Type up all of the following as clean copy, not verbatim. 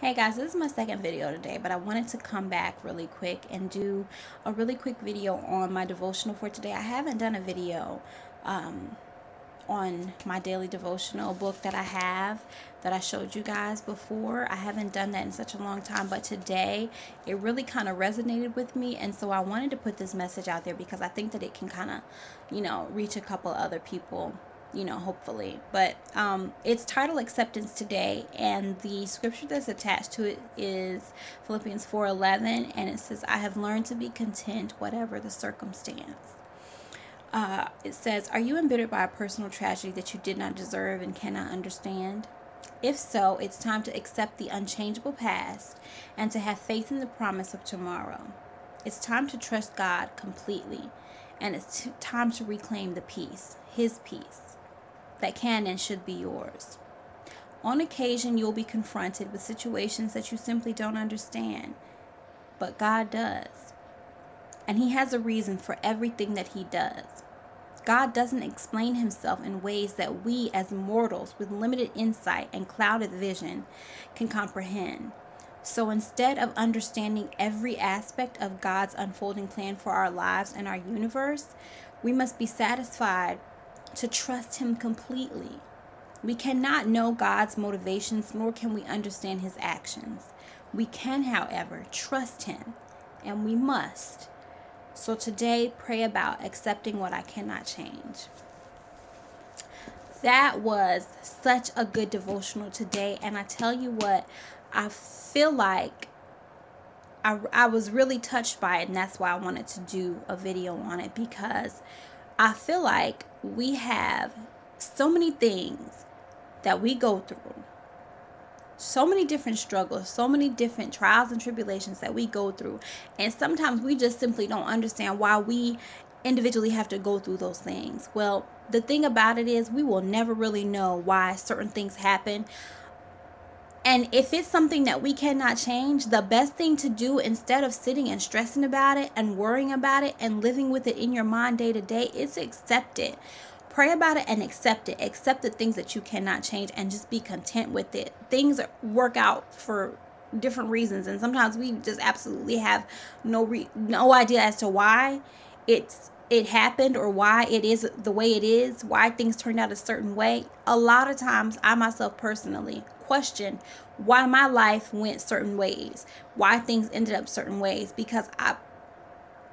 Hey guys, this is my second video today, but I wanted to come back really quick and do a really quick video on my devotional for today. I haven't done a video on my daily devotional book that I have that I showed you guys before. I haven't done that in such a long time, but today it really kind of resonated with me, and so I wanted to put this message out there because I think that it can kind of, reach a couple other people, hopefully. But it's titled Acceptance Today, and the scripture that's attached to it is Philippians 4:11, and it says, I have learned to be content whatever the circumstance. It says, are you embittered by a personal tragedy that you did not deserve and cannot understand? If so, it's time to accept the unchangeable past and to have faith in the promise of tomorrow. It's time to trust God completely, and it's time to reclaim the peace, His peace, that can and should be yours. On occasion, you'll be confronted with situations that you simply don't understand, but God does. And He has a reason for everything that He does. God doesn't explain Himself in ways that we as mortals with limited insight and clouded vision can comprehend. So instead of understanding every aspect of God's unfolding plan for our lives and our universe, we must be satisfied to trust Him completely. We cannot know God's motivations, nor can we understand His actions. We can, however, trust Him, and we must. So today, pray about accepting what I cannot change. That was such a good devotional today, and I tell you what, I feel like I was really touched by it, and that's why I wanted to do a video on it, because I feel like we have so many things that we go through, so many different struggles, so many different trials and tribulations that we go through, and sometimes we just simply don't understand why we individually have to go through those things. Well, the thing about it is, we will never really know why certain things happen. And if it's something that we cannot change, the best thing to do, instead of sitting and stressing about it and worrying about it and living with it in your mind day to day, is accept it. Pray about it and accept it. Accept the things that you cannot change and just be content with it. Things work out for different reasons, and sometimes we just absolutely have no idea as to why it happened, or why it is the way it is, why things turned out a certain way. A lot of times I myself personally question why my life went certain ways, why things ended up certain ways, because I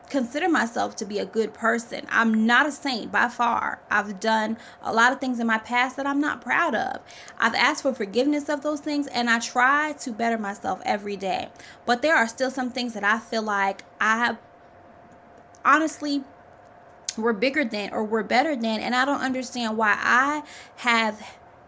consider myself to be a good person. I'm not a saint by far. I've done a lot of things in my past that I'm not proud of. I've asked for forgiveness of those things, and I try to better myself every day. But there are still some things that I feel like I honestly were bigger than, or were better than, and I don't understand why I have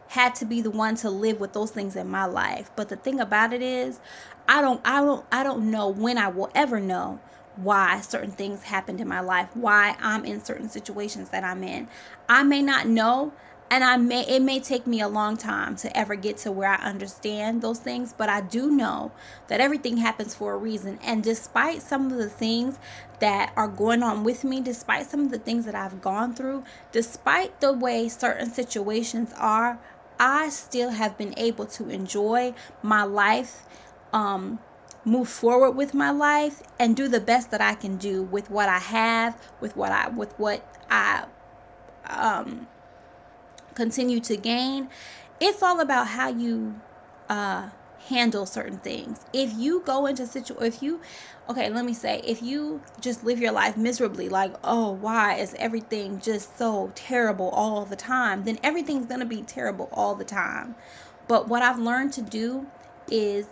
had to be the one to live with those things in my life. But the thing about it is, I don't know when I will ever know why certain things happened in my life, why I'm in certain situations that I'm in. I may not know, and it may take me a long time to ever get to where I understand those things, but I do know that everything happens for a reason. And despite some of the things that are going on with me, despite some of the things that I've gone through, despite the way certain situations are, I still have been able to enjoy my life, move forward with my life, and do the best that I can do with what I have, with what I continue to gain. It's all about how you handle certain things. If you go into if you just live your life miserably, like, oh, why is everything just so terrible all the time, then everything's going to be terrible all the time. But what I've learned to do is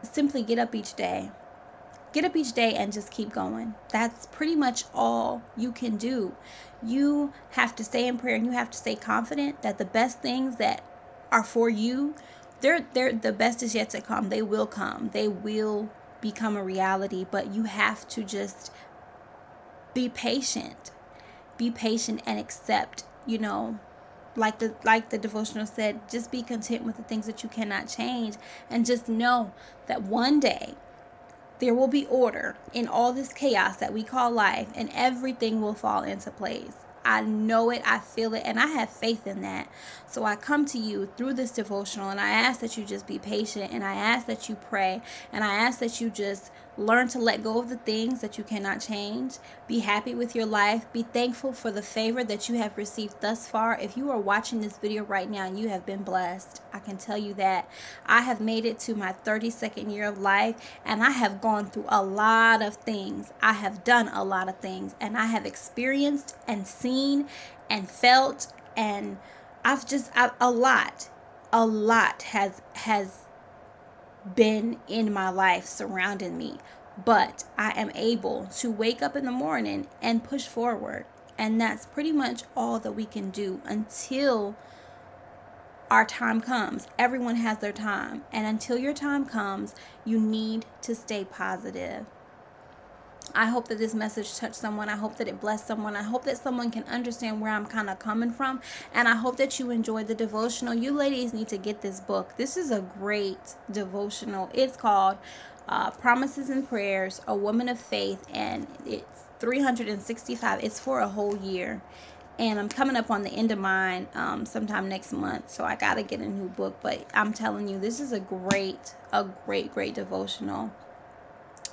simply get up each day. Get up each day and just keep going. That's pretty much all you can do. You have to stay in prayer, and you have to stay confident that the best things that are for you, they're the best is yet to come. They will come. They will become a reality, but you have to just be patient. Be patient and accept, like the devotional said, just be content with the things that you cannot change, and just know that one day there will be order in all this chaos that we call life, and everything will fall into place. I know it, I feel it, and I have faith in that. So I come to you through this devotional, and I ask that you just be patient, and I ask that you pray, and I ask that you just learn to let go of the things that you cannot change. Be happy with your life. Be thankful for the favor that you have received thus far. If you are watching this video right now, you have been blessed. I can tell you that. I have made it to my 32nd year of life, and I have gone through a lot of things. I have done a lot of things, and I have experienced and seen and felt, and a lot has been in my life surrounding me. But I am able to wake up in the morning and push forward. And that's pretty much all that we can do until our time comes. Everyone has their time. And until your time comes, you need to stay positive. I hope that this message touched someone. I hope that it blessed someone. I hope that someone can understand where I'm kind of coming from. And I hope that you enjoyed the devotional. You ladies need to get this book. This is a great devotional. It's called Promises and Prayers, A Woman of Faith. And it's 365. It's for a whole year. And I'm coming up on the end of mine sometime next month. So I got to get a new book. But I'm telling you, this is a great devotional.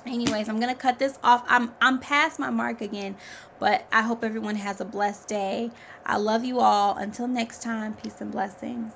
Anyways, I'm gonna cut this off. I'm past my mark again, but I hope everyone has a blessed day. I love you all. Until next time, peace and blessings.